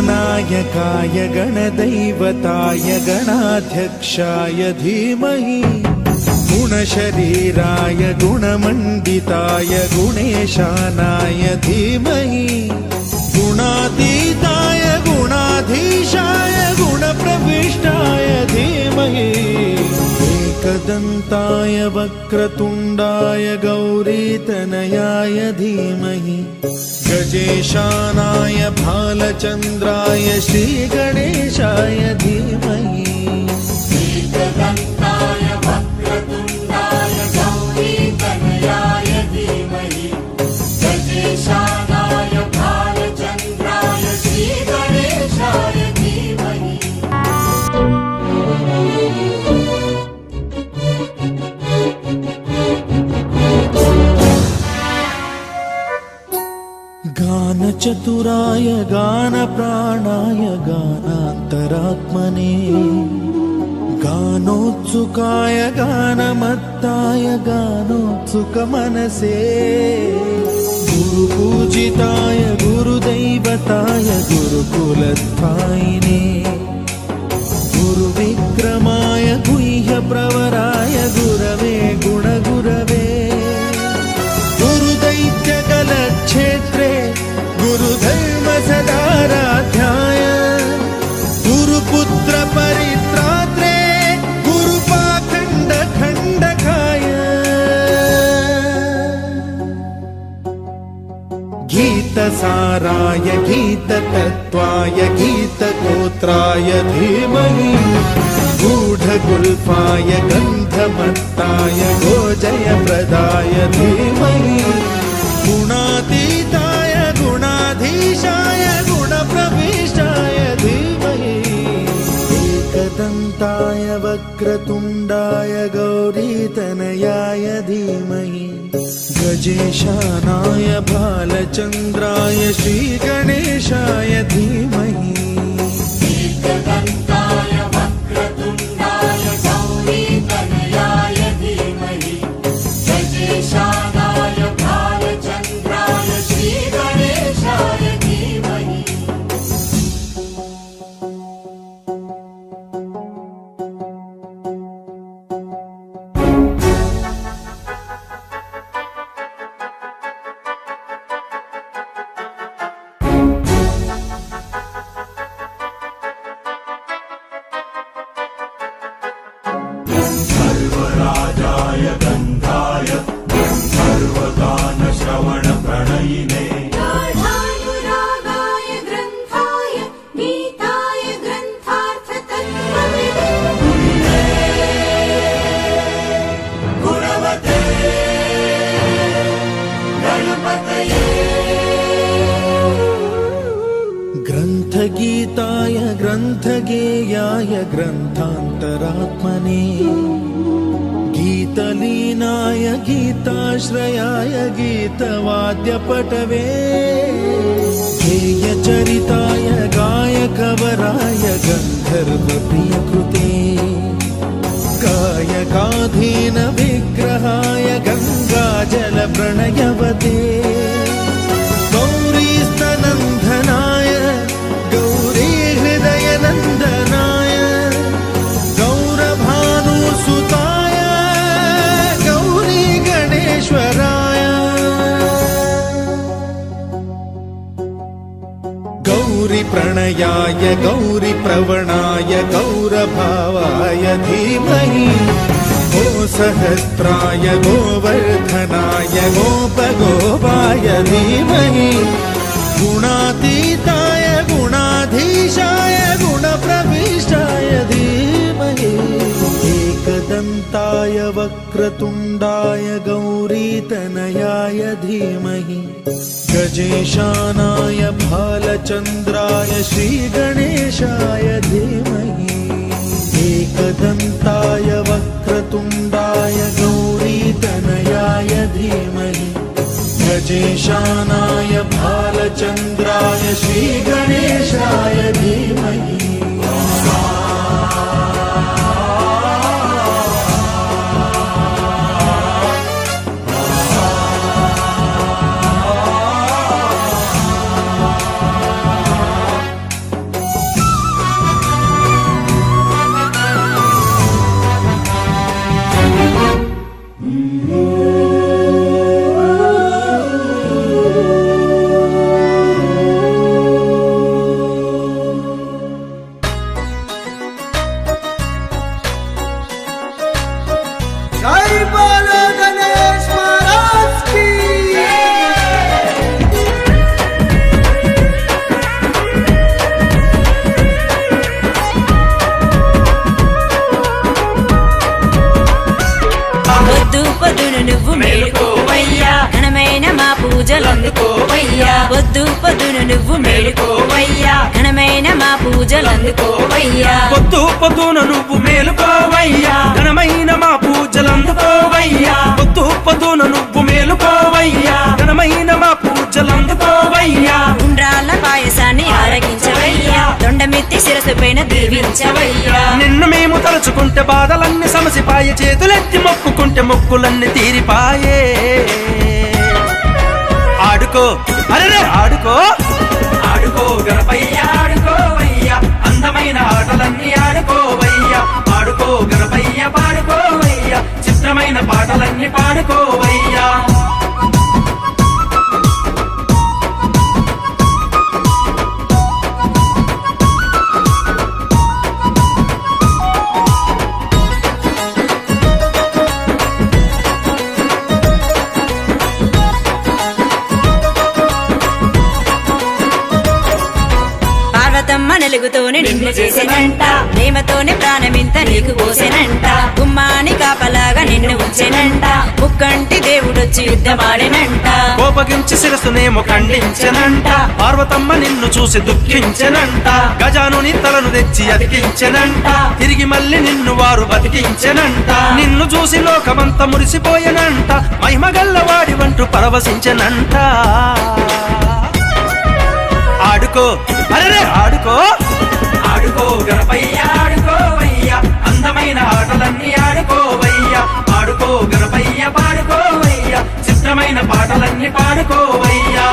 गणनायकाय गणदैवताय गणाध्यक्षाय धीमहि गुणशरीराय गुणमण्डिताय गुणेशानाय धीमहि गुणातीताय गुणाधीशाय गुणप्रविष्टाय धीमहि एकदन्ताय वक्रतुण्डाय गौरीतनयाय धीमहि गजेशानाय भालचन्द्राय श्रीगणेशाय धीमहि एकदन्ताय वक्रतुण्डाय गौरीतनयाय धीमहि गजेशानाय भालचन्द्राय श्रीगणेशाय धीमहि गानचतुराय गानप्राणाय गानान्तरात्मने गानोत्सुकाय गानमत्ताय गानोत्सुकमनसे गुरुपूजिताय गुरुदैवताय गुरुकुलस्थायिने गुरुविक्रमाय गुह्यप्रवराय गुरवे गुणगुरवे गुरुदैत्यकलक्षेत्रे गुरुधर्मसदाराध्याय गुरुपुत्र परित्रात्रे गुरुपाखण्डखण्डकाय गीतसाराय गीततत्त्वाय गीतगोत्राय धीमहि गूढगुल्फाय गन्धमत्ताय गोजयप्रदाय धीमहि गुणातीताय गुणाधीशाय गुणप्रविष्टाय धीमहि एकदन्ताय वक्रतुण्डाय गौरीतनयाय धीमहि गजेशानाय भालचन्द्राय श्रीगणेशाय धीमहि एकदन्ताय वक्रतुण्डाय गौरीतनयाय धीमहि गजेशानाय भालचन्द्राय श्रीगणेशाय धीमहि सर्वराजाय गन्धाय सर्वगानश्रवणप्रणयिने गाढानुरागाय ग्रन्थाय गीताय ग्रन्थार्थतत्त्वविदे गुणवते गणपतये ग्रन्थगीताय ग्रन्थगेयाय ग्रन्थान्तरात्मने गीतलीनाय गीताश्रयाय गीतवाद्यपटवे गेयचरिताय गायकवराय गन्धर्वप्रियकृते गायकाधीन विग्रहाय गङ्गाजलप्रणयवते गौरीस्तनन्दनाय गौरीहृदयनन्दनाय गौरभानुसुताय गौरीगणेश्वराय गौरीप्रणयाय गौरीप्रवणाय गौरभावाय धीमहि गोसहस्राय गोवर्धनाय गोपगोपाय धीमहि गुणातीताय गुणाधीशाय गुणप्रविष्टाय धीमहि एकदन्ताय वक्रतुण्डाय गौरीतनयाय धीमहि गजेशानाय भालचन्द्राय श्रीगणेशाय धीमहि एकदन्ताय वक्रतुण्डाय गौरीतनयाय धीमहि गजेशानाय भालचन्द्राय श्रीगणेशाय धीमहि పూజలందుకోవయ్యా పొద్దు పొద్దును నువ్వు మేలుకోవయ్యా ఘనమైన మా పూజలందుకోవయ్యా పొద్దు పొద్దున నువ్వు మేలుకోవయ్యా ఘనమైన మా పూజలందుకోవయ్యా పొద్దు పొద్దున నువ్వు మేలుకోవయ్యా ఘనమైన మా పూజలందుకోవయ్యా ఉండ్రాళ్ళ పాయసాన్ని ఆరగించవయ్యా దొండమెత్తి శిరసు పైన దీవించవయ్యా నిన్ను మేము తలుచుకుంటే బాధలన్నీ సమసిపాయే చేతులెత్తి మొక్కుకుంటే మొక్కులన్నీ తీరిపాయే ఆడుకో అరే ఆడుకో ఆడుకో గణపయ్యా ఆడుకోవయ్యా అందమైన ఆటలన్నీ ఆడుకోవయ్యా ఆడుకో గణపయ్య పాడుకోవయ్యా చిత్రమైన పాటలన్నీ పాడుకోవయ్యా పార్వతమ్మ నెలుగుతోనే నిన్ను చేసేనంట ప్రేమతోనే ప్రాణమింత నీకు పోసేనంట గుమ్మాని కాపలాగా నిన్ను ఉంచెనంట ముక్కంటి దేవుడొచ్చి యుద్ధమాడినంట కోపగించి శిరస్సునేమో ఖండించెనంట పార్వతమ్మ నిన్ను చూసి దుఃఖించెనంట గజానుని తలను తెచ్చి అతికించెనంట తిరిగి మళ్ళీ నిన్ను వారు బతికించెనంట నిన్ను చూసి లోకమంతా మురిసిపోయెనంట మహిమగల్లవాడి వంటూ పరవశించెనంట ఆడుకో అరే ఆడుకో ఆడుకో గణపయ్య ఆడుకోవయ్యా అందమైన ఆటలన్నీ ఆడుకోవయ్యా ఆడుకో గణపయ్య పాడుకోవయ్యా చిత్రమైన పాటలన్నీ పాడుకోవయ్యా